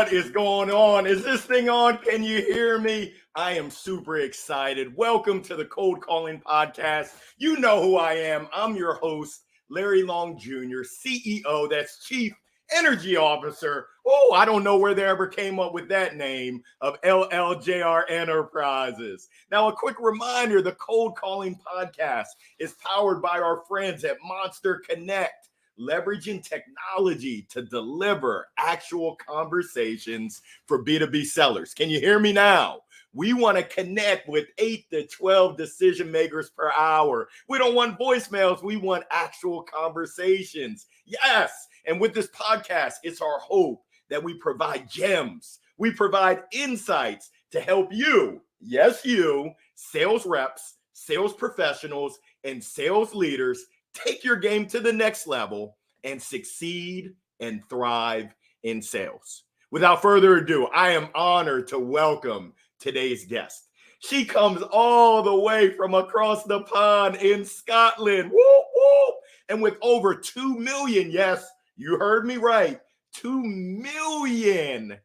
What is going on? Is this thing on? Can you hear me? I am super excited. Welcome to the Cold Calling Podcast. You know who I am. I'm your host, Larry Long Jr., CEO, that's Chief Energy Officer. Oh, I don't know where they ever came up with that name of LLJR Enterprises. Now, a quick reminder, the Cold Calling Podcast is powered by our friends at Monster Connect, leveraging technology to deliver actual conversations for B2B sellers. Can you hear me now? We want to connect with 8 to 12 decision makers per hour. We don't want voicemails. We want actual conversations. Yes. And with this podcast, it's our hope that we provide gems. We provide insights to help you, yes, you, sales reps, sales professionals, and sales leaders take your game to the next level and succeed and thrive in sales. Without further ado, I am honored to welcome today's guest. She comes all the way from across the pond in Scotland. Woo, woo. And with over 2 million, yes, you heard me right, $2 million,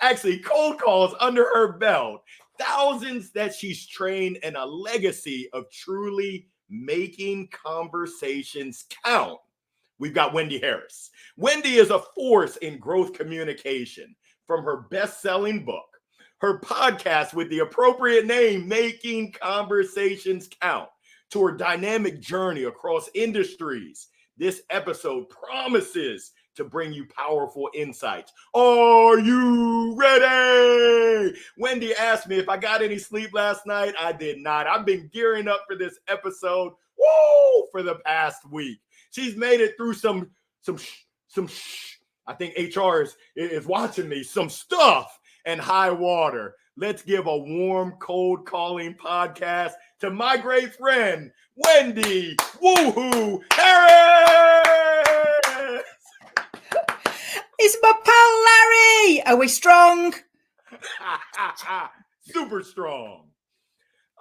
actually cold calls under her belt, thousands that she's trained, and a legacy of truly making conversations count. We've got Wendy Harris. Wendy is a force in growth communication, from her best-selling book, her podcast with the appropriate name, Making Conversations Count, to her dynamic journey across industries. This episode promises to bring you powerful insights. Are you ready? Wendy asked me if I got any sleep last night. I did not. I've been gearing up for this episode, for the past week. She's made it through some I think HR is watching me, some stuff and high water. Let's give a warm, cold calling podcast to my great friend, Wendy Woohoo Harris. It's my pal Larry. Are we strong? Super strong.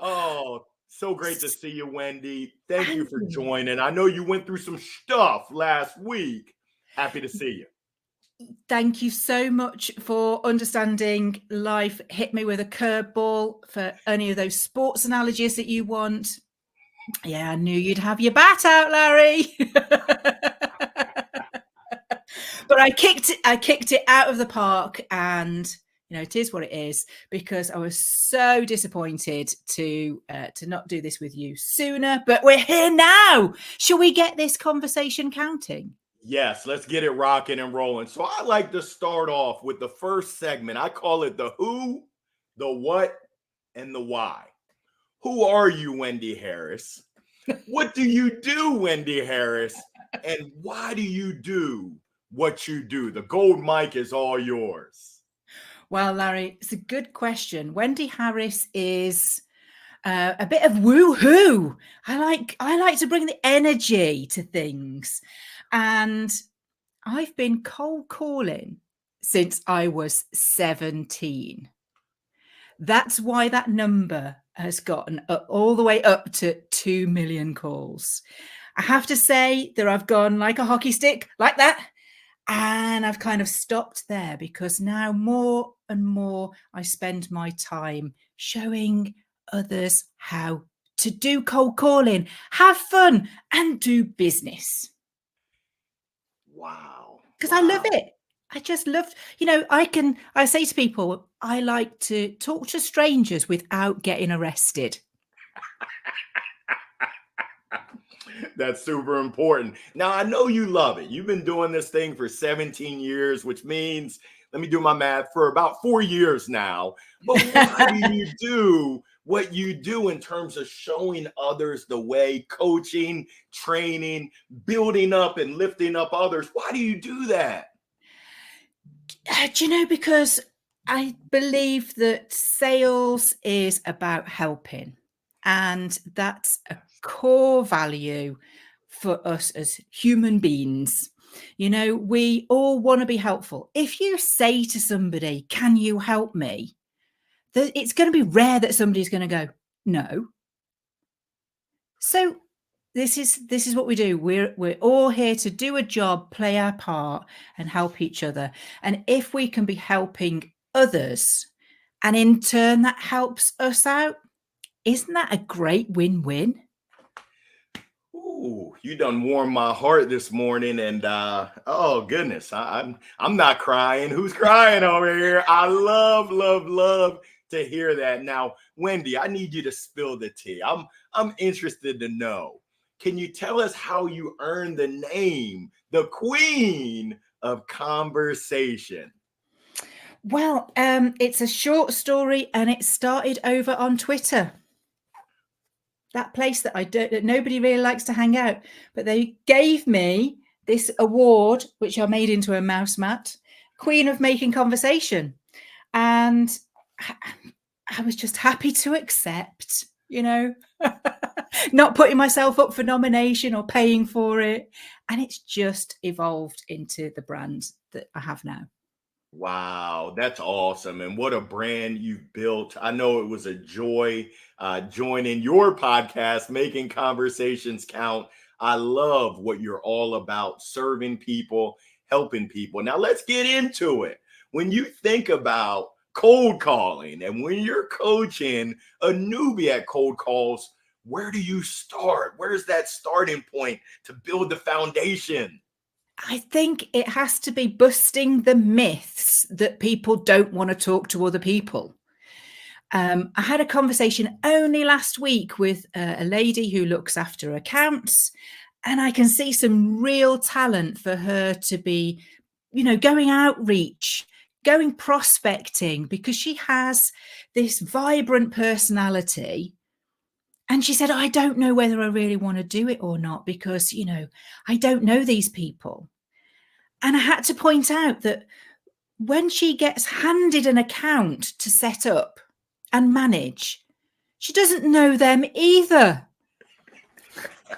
Oh, so great to see you, Wendy. Thank you for joining. I know you went through some stuff last week. Happy to see you. Thank you so much for understanding life hit me with a curveball for any of those sports analogies that you want. Yeah, I knew you'd have your bat out, Larry. But I kicked it out of the park, and it is what it is, because I was so disappointed to not do this with you sooner. But we're here now. Shall we get this conversation counting? Yes, let's get it rocking and rolling. So I like to start off with the first segment. I call it the who, the what, and the why. Who are you, Wendy Harris? What do you do, Wendy Harris? And why do you do what you do? The gold mic is all yours. Well, Larry, it's a good question. Wendy Harris is a bit of woo-hoo. I like to bring the energy to things. And I've been cold calling since I was 17. That's why that number has gotten all the way up to 2 million calls. I have to say that I've gone like a hockey stick, like that. And I've kind of stopped there, because now more and more I spend my time showing others how to do cold calling, have fun, and do business. Wow. Because I love it. I just love, I say to people, I like to talk to strangers without getting arrested. That's super important. Now, I know you love it. You've been doing this thing for 17 years, which means, let me do my math, for about 4 years now. But why do you do what you do in terms of showing others the way, coaching, training, building up and lifting up others? Why do you do that? Because I believe that sales is about helping. And that's a core value for us as human beings. We all want to be helpful. If you say to somebody, can you help me? It's going to be rare that somebody's going to go, no. So this is what we do. We're all here to do a job, play our part, and help each other. And if we can be helping others, and in turn that helps us out, isn't that a great win-win? Ooh, you done warmed my heart this morning, and oh goodness, I'm not crying. Who's crying over here? I love to hear that. Now, Wendy, I need you to spill the tea. I'm interested to know. Can you tell us how you earned the name, the Queen of Conversation? Well, it's a short story, and it started over on Twitter. That place that nobody really likes to hang out, but they gave me this award, which I made into a mouse mat, Queen of Making Conversation, and I was just happy to accept, not putting myself up for nomination or paying for it, and it's just evolved into the brand that I have now. Wow, that's awesome. And what a brand you've built. I know it was a joy joining your podcast, Making Conversations Count. I love what you're all about, serving people, helping people. Now, let's get into it. When you think about cold calling and when you're coaching a newbie at cold calls, where do you start? Where's that starting point to build the foundation? I think it has to be busting the myths that people don't want to talk to other people. I had a conversation only last week with a lady who looks after accounts, and I can see some real talent for her to be, going outreach, going prospecting, because she has this vibrant personality. And she said, I don't know whether I really want to do it or not because, I don't know these people. And I had to point out that when she gets handed an account to set up and manage, she doesn't know them either.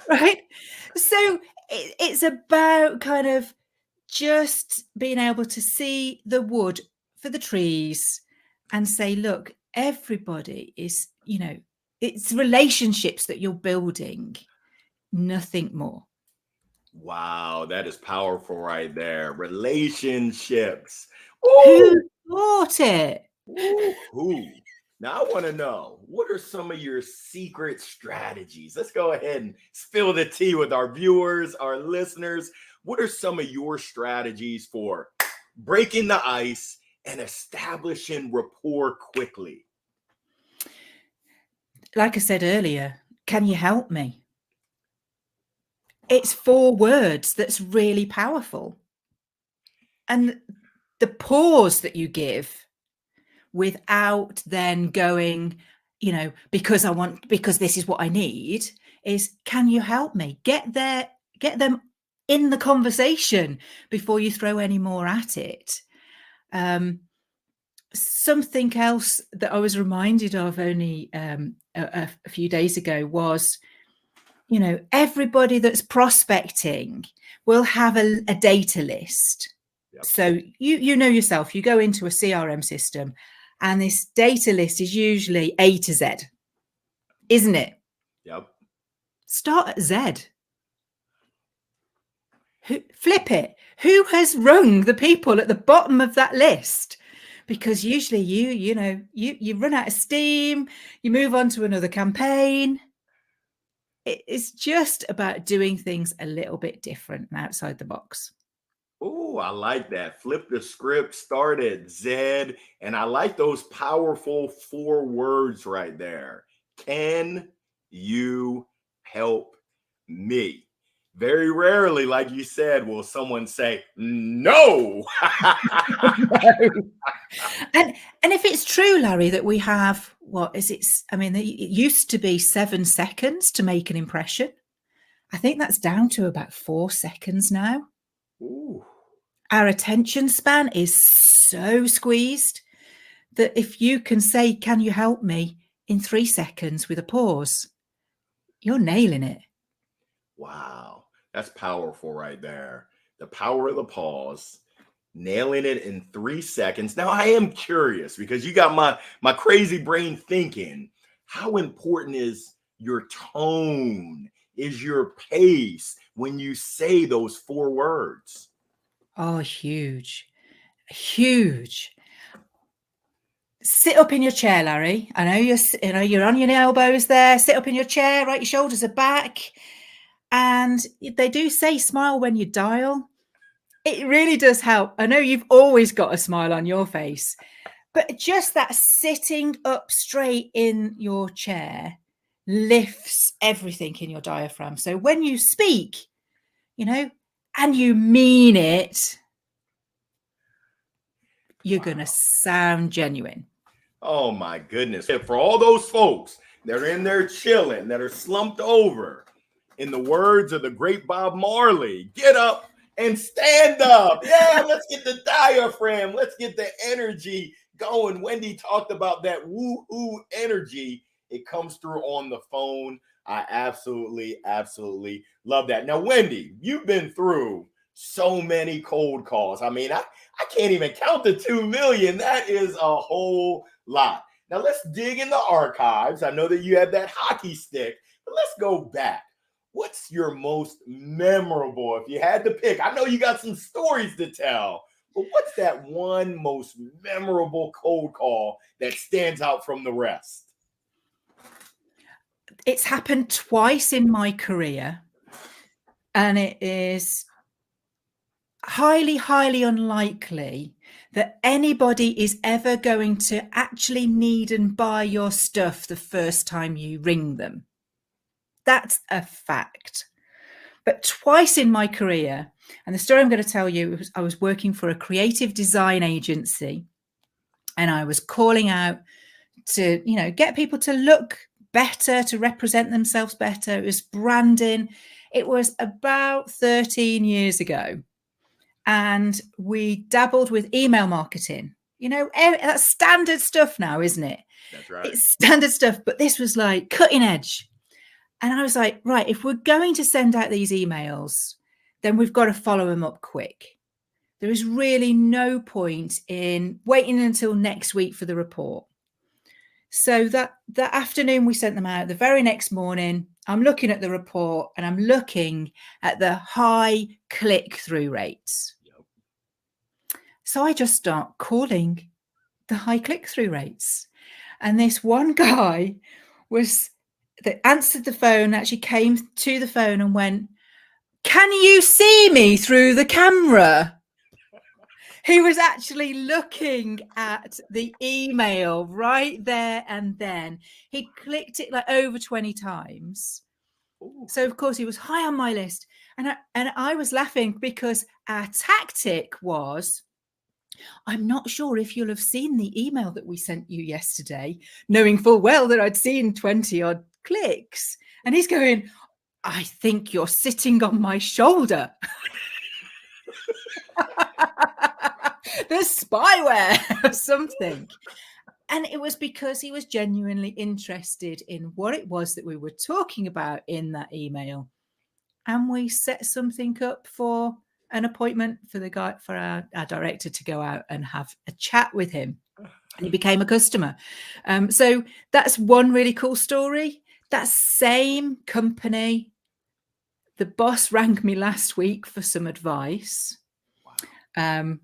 Right? So it's about kind of just being able to see the wood for the trees and say, look, everybody is, it's relationships that you're building, nothing more. Wow, that is powerful right there. Relationships. Who Ooh, thought it? ooh. Now I want to know, what are some of your secret strategies? Let's go ahead and spill the tea with our viewers, our listeners. What are some of your strategies for breaking the ice and establishing rapport quickly? Like I said earlier, can you help me? It's 4 words that's really powerful. And the pause that you give without then going, because this is what I need, is, can you help me? Get them in the conversation before you throw any more at it. Something else that I was reminded of only a few days ago was, everybody that's prospecting will have a data list. Yep. So you know yourself, you go into a CRM system and this data list is usually A to Z, isn't it? Yep. Start at Z. Flip it. Who has rung the people at the bottom of that list? Because usually you run out of steam, you move on to another campaign. It's just about doing things a little bit different and outside the box. Oh, I like that. Flip the script, start at Z. And I like those powerful 4 words right there. Can you help me? Very rarely, like you said, will someone say no. And if it's true, Larry, that we have, it used to be 7 seconds to make an impression. I think that's down to about 4 seconds now. Ooh. Our attention span is so squeezed that if you can say, can you help me, in 3 seconds with a pause, you're nailing it. Wow. That's powerful right there. The power of the pause, nailing it in 3 seconds. Now, I am curious because you got my crazy brain thinking, how important is your tone is your pace when you say those 4 words? Oh, huge. Huge. Sit up in your chair, Larry. I know you're on your elbows there. Sit up in your chair, right? Your shoulders are back. And they do say smile when you dial. It really does help. I know you've always got a smile on your face, but just that sitting up straight in your chair lifts everything in your diaphragm. So when you speak, and you mean it, you're going to sound genuine. Oh my goodness. For all those folks that are in there chilling, that are slumped over, in the words of the great Bob Marley, get up and stand up. Yeah, let's get the diaphragm. Let's get the energy going. Wendy talked about that woo-hoo energy. It comes through on the phone. I absolutely love that. Now, Wendy, you've been through so many cold calls. I mean, I can't even count the 2 million. That is a whole lot. Now, let's dig in the archives. I know that you have that hockey stick, but let's go back. What's your most memorable, if you had to pick? I know you got some stories to tell, but what's that one most memorable cold call that stands out from the rest? It's happened twice in my career, and it is highly unlikely that anybody is ever going to actually need and buy your stuff the first time you ring them. That's a fact. But twice in my career, and the story I'm going to tell you, I was working for a creative design agency, and I was calling out to, get people to look better, to represent themselves better. It was branding. It was about 13 years ago. And we dabbled with email marketing. That's standard stuff now, isn't it? That's right. It's standard stuff, but this was like cutting edge. And I was like, right, if we're going to send out these emails, then we've got to follow them up quick. There is really no point in waiting until next week for the report. So that afternoon we sent them out. The very next morning, I'm looking at the report and I'm looking at the high click-through rates. Yep. So I just start calling the high click-through rates. And this one guy that answered the phone, actually came to the phone and went, "Can you see me through the camera?" He was actually looking at the email right there and then. He clicked it like over 20 times. Ooh. So, of course, he was high on my list. And I was laughing because our tactic was, "I'm not sure if you'll have seen the email that we sent you yesterday," knowing full well that I'd seen 20 odd clicks. And he's going, "I think you're sitting on my shoulder." There's spyware or something. And it was because he was genuinely interested in what it was that we were talking about in that email. And we set something up for an appointment for our director to go out and have a chat with him. And he became a customer. So that's one really cool story. That same company, the boss rang me last week for some advice. Wow.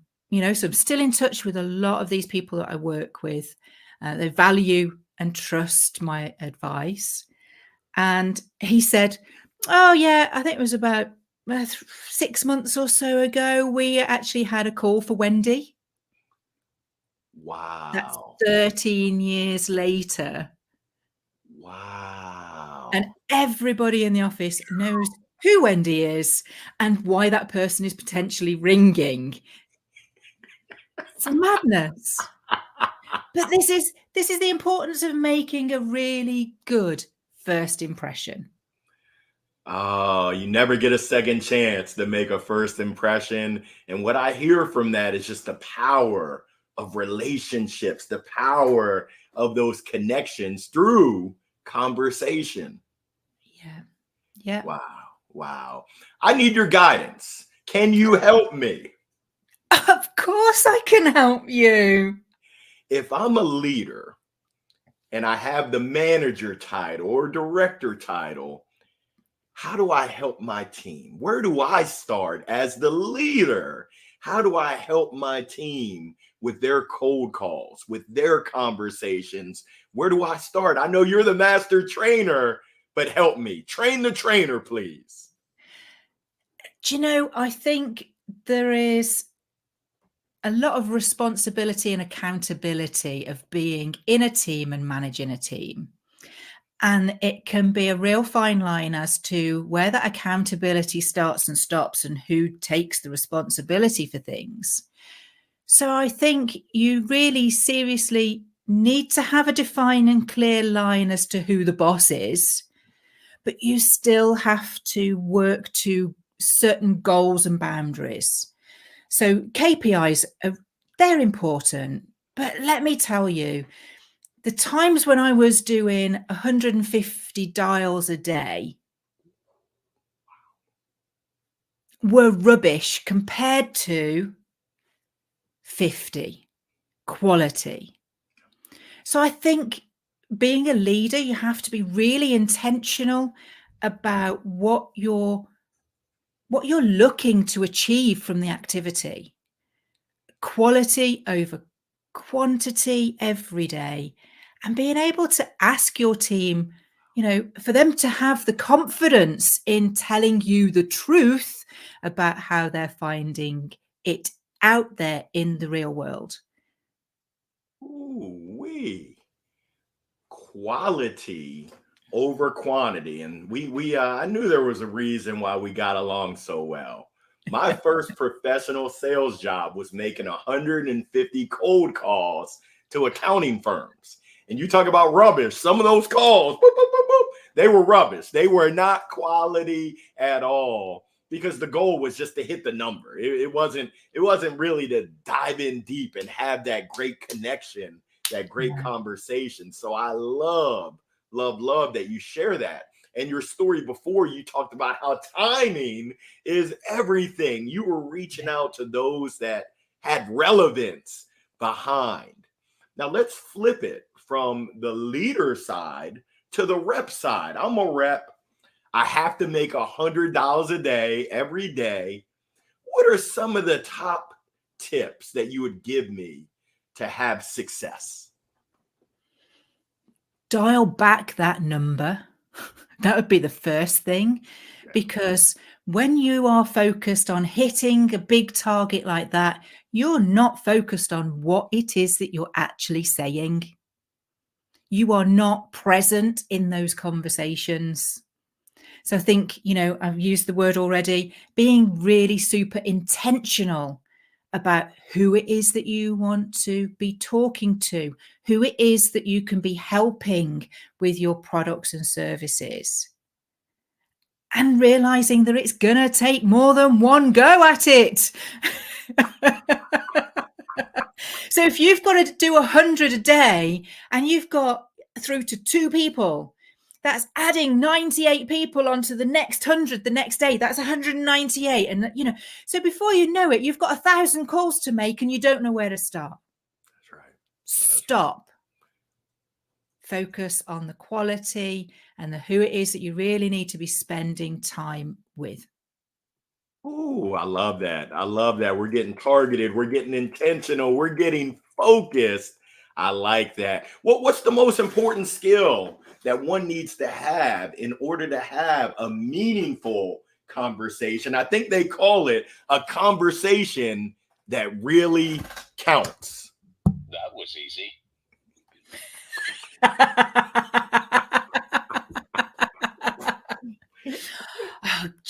So I'm still in touch with a lot of these people that I work with. They value and trust my advice. And he said, "Oh, yeah, I think it was about 6 months or so ago, we actually had a call for Wendy." Wow. That's 13 years later. Wow. And everybody in the office knows who Wendy is and why that person is potentially ringing. It's madness. But this is the importance of making a really good first impression. Oh, you never get a second chance to make a first impression. And what I hear from that is just the power of relationships, the power of those connections through conversation. Yeah. Yeah. Wow. I need your guidance. Can you help me? Of course I can help you. If I'm a leader and I have the manager title or director title, how do I help my team? Where do I start as the leader? How do I help my team with their cold calls, with their conversations? Where do I start? I know you're the master trainer, but help me. Train the trainer, please. Do you know, I think there is a lot of responsibility and accountability of being in a team and managing a team. And it can be a real fine line as to where that accountability starts and stops and who takes the responsibility for things. So I think you really seriously need to have a defined and clear line as to who the boss is, but you still have to work to certain goals and boundaries. So KPIs, they're important, but let me tell you, the times when I was doing 150 dials a day were rubbish compared to 50 quality. So I think being a leader, you have to be really intentional about what you're looking to achieve from the activity. Quality over quantity every day, and being able to ask your team, for them to have the confidence in telling you the truth about how they're finding it out there in the real world. Ooh, quality over quantity. And I knew there was a reason why we got along so well. My first professional sales job was making 150 cold calls to accounting firms. And you talk about rubbish, some of those calls, boop, boop, boop, boop, they were rubbish. They were not quality at all, because the goal was just to hit the number. It wasn't really to dive in deep and have that great connection, that great conversation. So I love that you share that. And your story before, you talked about how timing is everything. You were reaching out to those that had relevance behind. Now let's flip it from the leader side to the rep side. I'm a rep. I have to make $100 a day every day. What are some of the top tips that you would give me to have success? Dial back that number. That would be the first thing, because when you are focused on hitting a big target like that, you're not focused on what it is that you're actually saying. You are not present in those conversations. So I think, I've used the word already, being really super intentional about who it is that you want to be talking to, who it is that you can be helping with your products and services, and realizing that it's going to take more than one go at it. So if you've got to do 100 a day and you've got through to 2 people, that's adding 98 people onto the next 100 the next day. That's 198. And, so before you know it, you've got 1,000 calls to make and you don't know where to start. That's right. Stop. Focus on the quality and who it is that you really need to be spending time with. Ooh, I love that. I love that. We're getting targeted. We're getting intentional. We're getting focused. I like that. What's the most important skill that one needs to have in order to have a meaningful conversation? I think they call it a conversation that really counts. That was easy.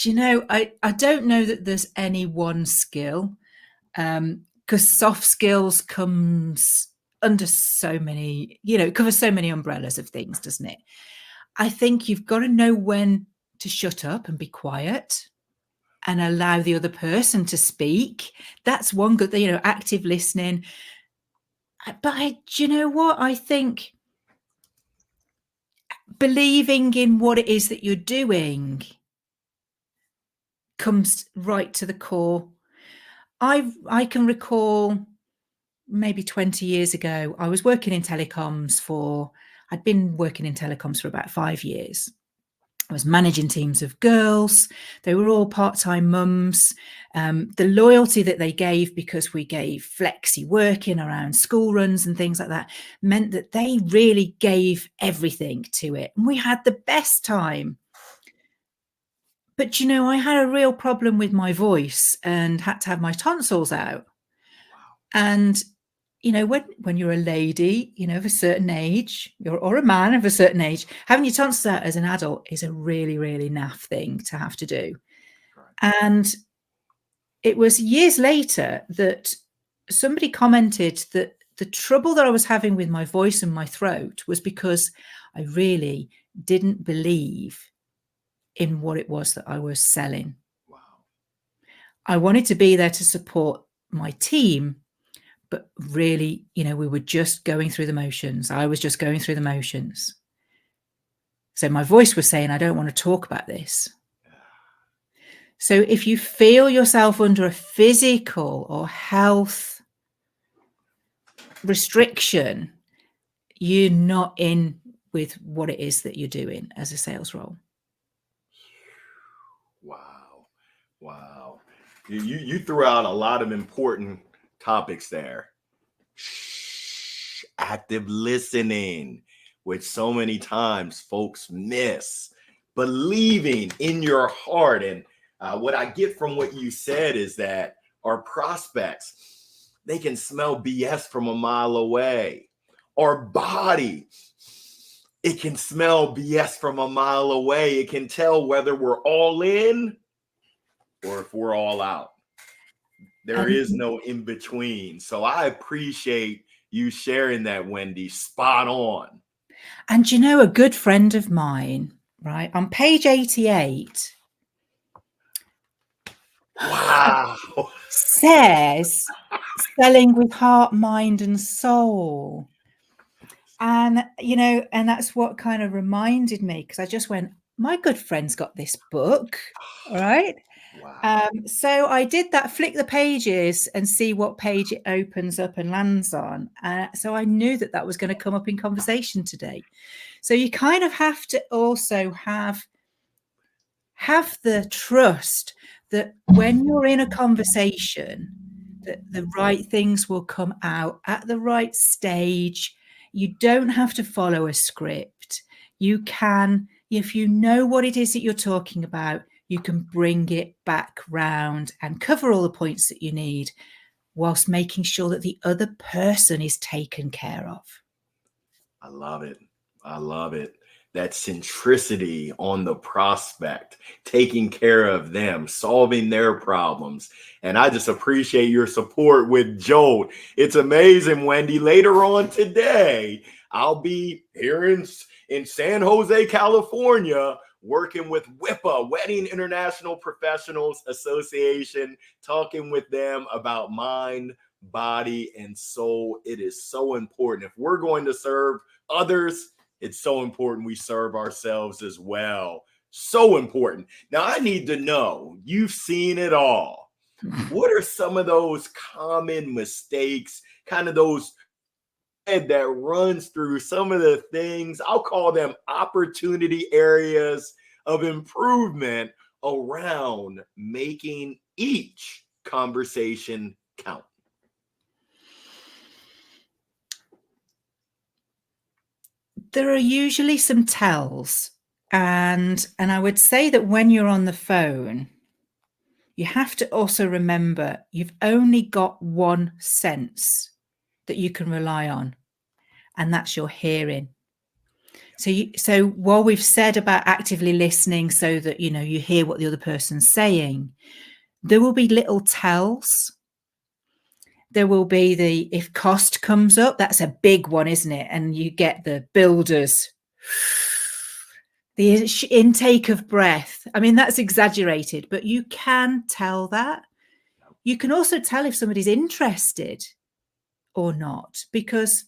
Do you know, I don't know that there's any one skill, because soft skills comes under so many, it covers so many umbrellas of things, doesn't it? I think you've got to know when to shut up and be quiet and allow the other person to speak. That's one good, active listening. But do you know what? I think believing in what it is that you're doing comes right to the core. I can recall maybe 20 years ago, I was working in telecoms I'd been working in telecoms for about 5 years. I was managing teams of girls. They were all part-time mums. The loyalty that they gave, because we gave flexi working around school runs and things like that, meant that they really gave everything to it. And we had the best time. But, I had a real problem with my voice and had to have my tonsils out. And when you're a lady, of a certain age, or a man of a certain age, having your tonsils out as an adult is a really, really naff thing to have to do. Right. And it was years later that somebody commented that the trouble that I was having with my voice and my throat was because I really didn't believe in what it was that I was selling. Wow. I wanted to be there to support my team, but really, we were just going through the motions. I was just going through the motions. So my voice was saying, I don't want to talk about this. So if you feel yourself under a physical or health restriction, you're not in with what it is that you're doing as a sales role. Wow. You threw out a lot of important topics there. Active listening, which so many times folks miss. Believing in your heart. And what I get from what you said is that our prospects, they can smell BS from a mile away. Our body, it can smell BS from a mile away. It can tell whether we're all in or if we're all out. There is no in between. So I appreciate you sharing that, Wendy. Spot on. And a good friend of mine, right, on page 88, wow, says selling with heart, mind, and soul. And, and that's what kind of reminded me, because I just went, my good friend's got this book, right? Wow. So I did that, flick the pages and see what page it opens up and lands on. So I knew that was going to come up in conversation today. So you kind of have to also have the trust that when you're in a conversation, that the right things will come out at the right stage. You don't have to follow a script. You can, if you know what it is that you're talking about, you can bring it back round and cover all the points that you need, whilst making sure that the other person is taken care of. I love it. That centricity on the prospect, taking care of them, solving their problems. And I just appreciate your support with Jolt. It's amazing, Wendy. Later on today, I'll be here in San Jose, California, working with WIPA, Wedding International Professionals Association, talking with them about mind, body, and soul. It is so important. If we're going to serve others, it's so important we serve ourselves as well. So important. Now, I need to know, you've seen it all. What are some of those common mistakes, kind of those that runs through some of the things, I'll call them opportunity areas of improvement around making each conversation count? There are usually some tells, and I would say that when you're on the phone, you have to also remember you've only got one sense that you can rely on, and that's your hearing. So while we've said about actively listening so that you hear what the other person's saying, there will be little tells. There will be if cost comes up, that's a big one, isn't it? And you get the builders, the intake of breath. I mean, that's exaggerated, but you can tell that. You can also tell if somebody's interested or not, because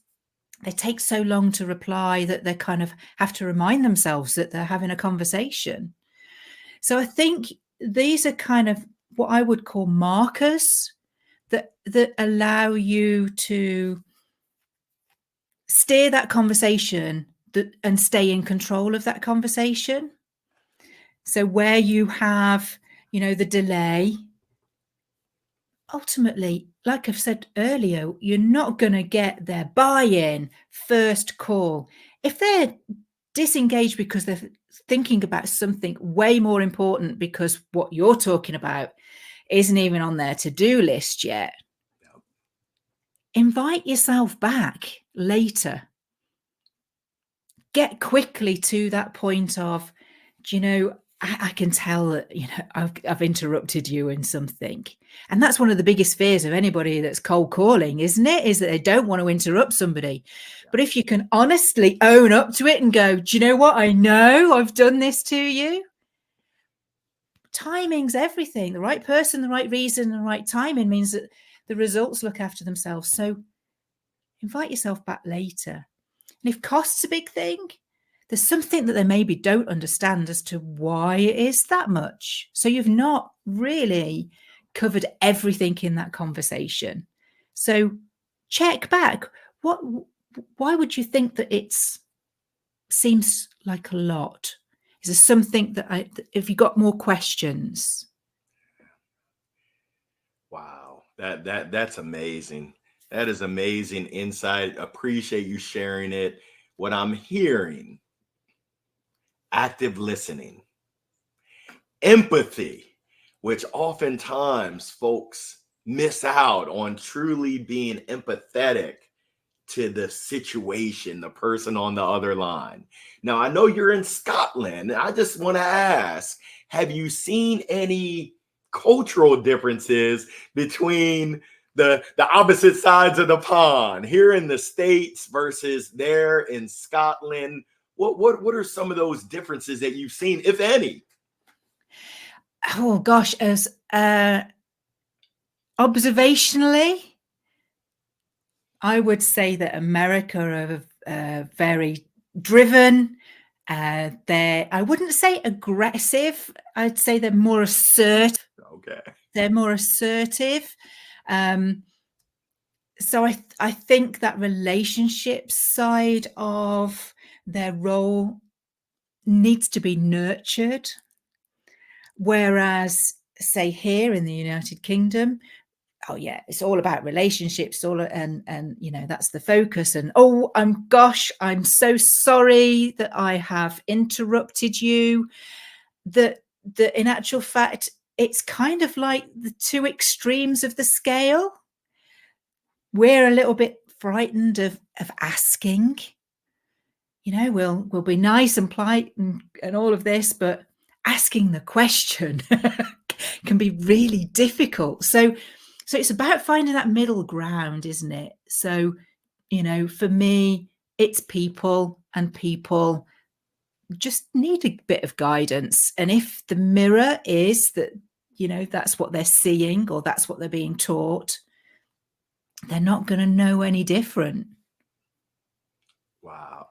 they take so long to reply that they kind of have to remind themselves that they're having a conversation. So I think these are kind of what I would call markers that allow you to steer that conversation and stay in control of that conversation. So where you have, the delay, ultimately, like I've said earlier, you're not going to get their buy-in first call. If they're disengaged because they're thinking about something way more important because what you're talking about isn't even on their to-do list yet, invite yourself back later. Get quickly to that point of, I can tell that, I've interrupted you in something. And that's one of the biggest fears of anybody that's cold calling, isn't it? Is that they don't want to interrupt somebody. But if you can honestly own up to it and go, do you know what? I know I've done this to you. Timing's everything. The right person, the right reason, the right timing means that the results look after themselves. So invite yourself back later. And if cost's a big thing, there's something that they maybe don't understand as to why it is that much. So you've not really covered everything in that conversation. So check back. Why would you think that seems like a lot? Is there something if you got more questions? Wow, that's amazing. That is amazing insight. Appreciate you sharing it. What I'm hearing, active listening, empathy, which oftentimes folks miss out on truly being empathetic to the situation, the person on the other line. Now, I know you're in Scotland, and I just want to ask, have you seen any cultural differences between the opposite sides of the pond here in the States versus there in Scotland? What are some of those differences that you've seen, if any? Oh gosh, as observationally, I would say that America are very driven. I wouldn't say aggressive. I'd say they're more assertive. Okay. They're more assertive. So I think that relationship side of their role needs to be nurtured. Whereas, say here in the United Kingdom, oh yeah, it's all about relationships, and that's the focus. And I'm so sorry that I have interrupted you. That in actual fact, it's kind of like the two extremes of the scale. We're a little bit frightened of asking. We'll be nice and polite and all of this, but asking the question can be really difficult. So it's about finding that middle ground, isn't it? So, for me, it's people, and people just need a bit of guidance. And if the mirror is that, that's what they're seeing or that's what they're being taught, they're not going to know any different. Wow.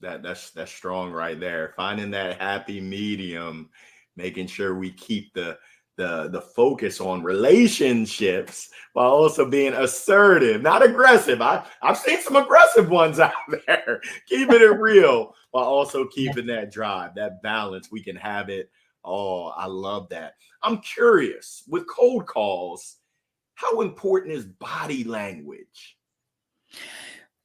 That's strong right there. Finding that happy medium, making sure we keep the focus on relationships while also being assertive, not aggressive. I've seen some aggressive ones out there. Keeping it real while also keeping that drive, that balance. We can have it. Oh, I love that. I'm curious, with cold calls, how important is body language?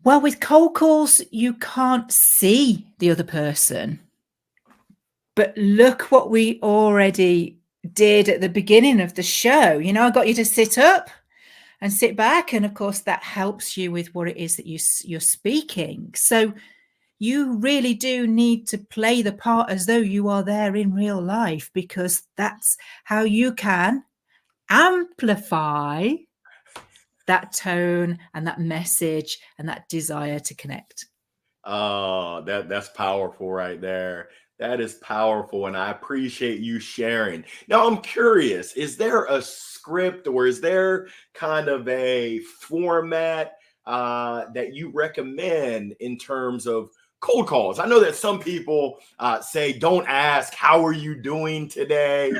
Well, with cold calls, you can't see the other person. But look what we already did at the beginning of the show. I got you to sit up and sit back. And of course, that helps you with what it is that you're speaking. So you really do need to play the part as though you are there in real life, because that's how you can amplify that tone and that message and that desire to connect. Oh, that's powerful right there. That is powerful, and I appreciate you sharing. Now, I'm curious, is there a script or is there kind of a format that you recommend in terms of cold calls? I know that some people say, don't ask, how are you doing today?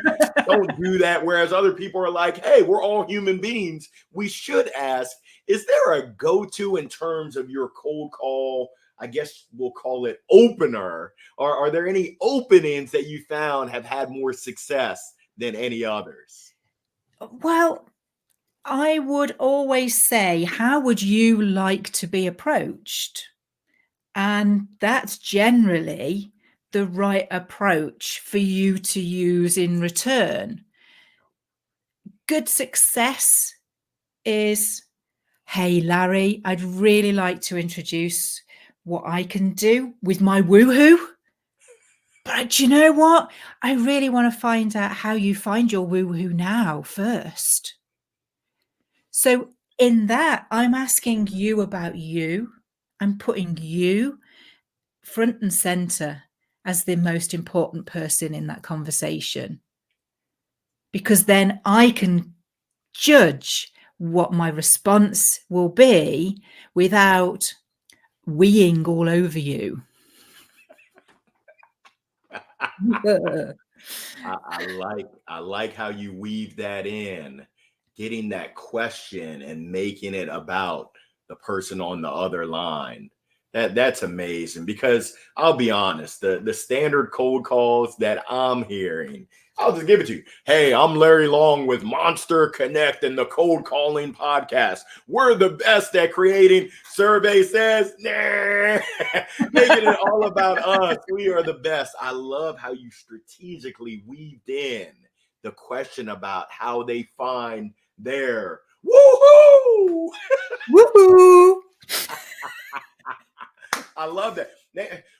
Don't do that. Whereas other people are like, hey, we're all human beings. We should ask. is there a go-to in terms of your cold call? I guess we'll call it opener. Or are there any openings that you found have had more success than any others? Well, I would always say, how would you like to be approached? And that's generally the right approach for you to use in return. Good success is, hey, Larry, I'd really like to introduce what I can do with my woohoo. But do you know what? I really want to find out how you find your woohoo now first. So in that, I'm asking you about you. I'm putting you front and center as the most important person in that conversation. Because then I can judge what my response will be without weeing all over you. I like how you weave that in, getting that question and making it about the person on the other line. That's amazing because I'll be honest, the standard cold calls that I'm hearing, I'll just give it to you. Hey, I'm Larry Long with Monster Connect and the Cold Calling Podcast. We're the best at creating. Survey says, nah, making it all about us. We are the best. I love how you strategically weaved in the question about how they find their woohoo. Woohoo! I love that.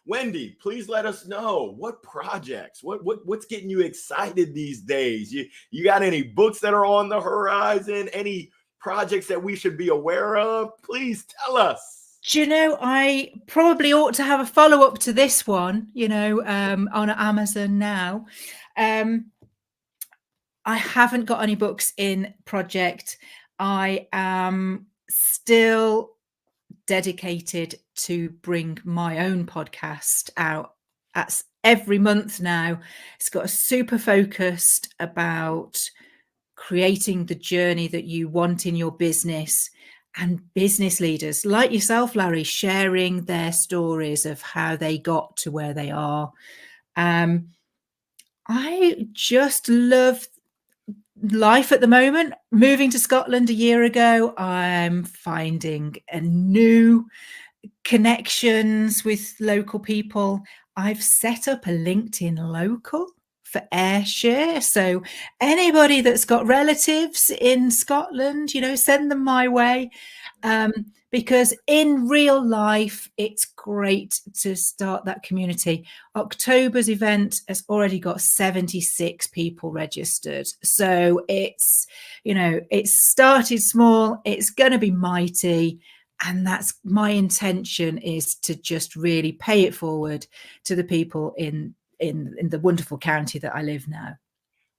Wendy, please let us know what projects, what's getting you excited these days. You got any books that are on the horizon? Any projects that we should be aware of? Please tell us. Do you know, I probably ought to have a follow-up to this one, on Amazon now. I haven't got any books in project. I am still dedicated to bring my own podcast out every month now. It's got a super focused about creating the journey that you want in your business, and business leaders like yourself, Larry, sharing their stories of how they got to where they are. I just love life at the moment. Moving to Scotland a year ago, I'm finding a new connections with local people. I've set up a LinkedIn local for Ayrshire. So anybody that's got relatives in Scotland, send them my way. Because in real life, it's great to start that community. October's event has already got 76 people registered. So it's started small, it's going to be mighty. And that's my intention, is to just really pay it forward to the people in the wonderful county that I live now.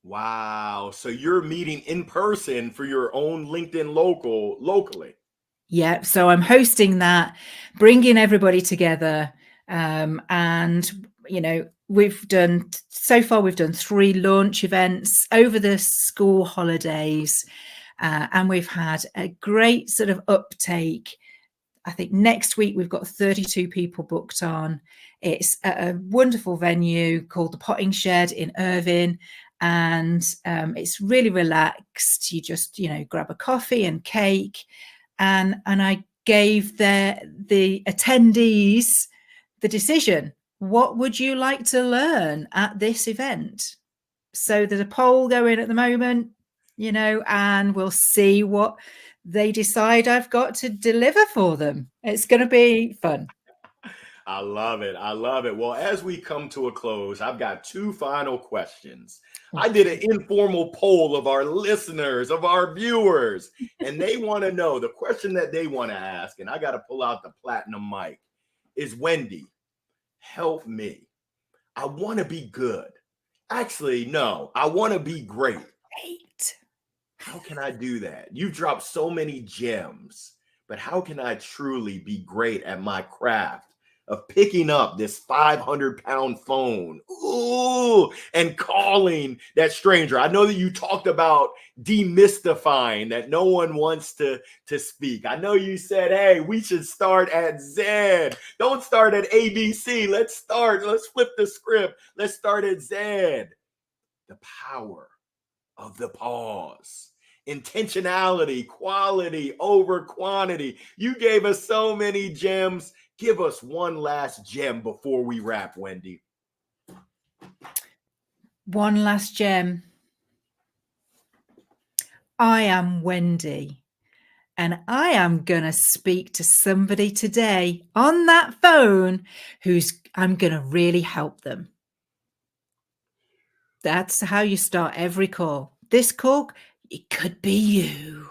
Wow. So you're meeting in person for your own LinkedIn locally. Yeah. So I'm hosting that, bringing everybody together. And, we've done 3 launch events over the school holidays. And we've had a great sort of uptake. I think next week we've got 32 people booked on. It's a wonderful venue called the Potting Shed in Irvine. And it's really relaxed. You just, grab a coffee and cake. And I gave the attendees the decision. What would you like to learn at this event? So there's a poll going at the moment, and we'll see what they decide I've got to deliver for them. It's going to be fun. I love it. I love it. Well, as we come to a close, I've got 2 final questions. I did an informal poll of our listeners, of our viewers, and they want to know the question that they want to ask. And I got to pull out the platinum mic. Is Wendy, help me. I want to be good. Actually, no, I want to be great. Great. How can I do that? You've dropped so many gems, but how can I truly be great at my craft? of picking up this 500-pound phone, ooh, and calling that stranger. I know that you talked about demystifying that no one wants to speak. I know you said, hey, we should start at Z. Don't start at ABC. Let's flip the script. Let's start at Z. The power of the pause. Intentionality, quality over quantity. You gave us so many gems. Give us one last gem before we wrap, Wendy. One last gem. I am Wendy, and I am going to speak to somebody today on that phone I'm going to really help them. That's how you start every call. This call, it could be you.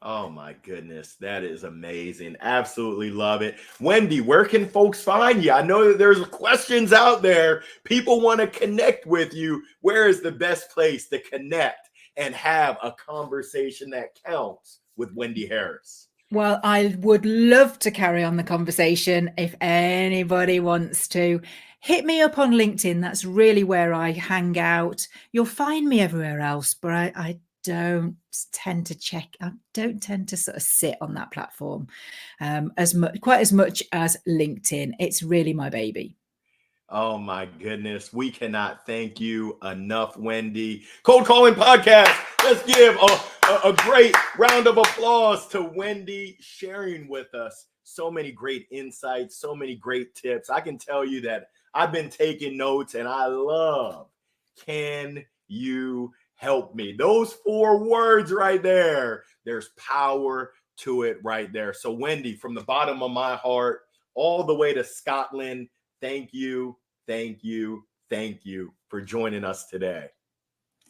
Oh my goodness, that is amazing. Absolutely love it. Wendy, where can folks find you? I know that there's questions out there. People want to connect with you. Where is the best place to connect and have a conversation that counts with Wendy Harris? Well, I would love to carry on the conversation. If anybody wants to, hit me up on LinkedIn. That's really where I hang out. You'll find me everywhere else, but I don't tend to sort of sit on that platform quite as much as LinkedIn. It's really my baby. Oh my goodness. We cannot thank you enough, Wendy. Cold Calling Podcast. Let's give a great round of applause to Wendy sharing with us so many great insights, so many great tips. I can tell you that I've been taking notes and I love, can you help me? Those 4 words right there, there's power to it right there. So Wendy, from the bottom of my heart, all the way to Scotland, thank you, thank you, thank you for joining us today.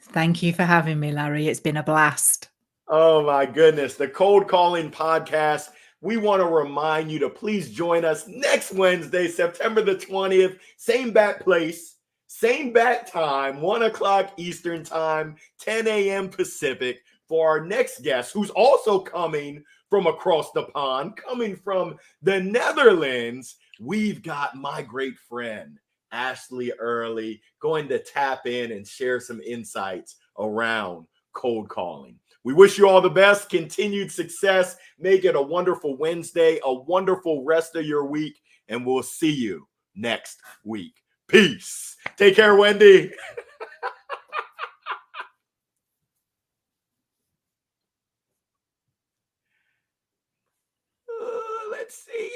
Thank you for having me, Larry. It's been a blast. Oh my goodness. The Cold Calling Podcast. We want to remind you to please join us next Wednesday, September the 20th. Same bat place, same bat time, 1 o'clock Eastern time, 10 a.m. Pacific, for our next guest, who's also coming from across the pond, coming from the Netherlands. We've got my great friend, Ashley Early, going to tap in and share some insights around cold calling. We wish you all the best, continued success. Make it a wonderful Wednesday, a wonderful rest of your week, and we'll see you next week. Peace. Take care, Wendy. Let's see.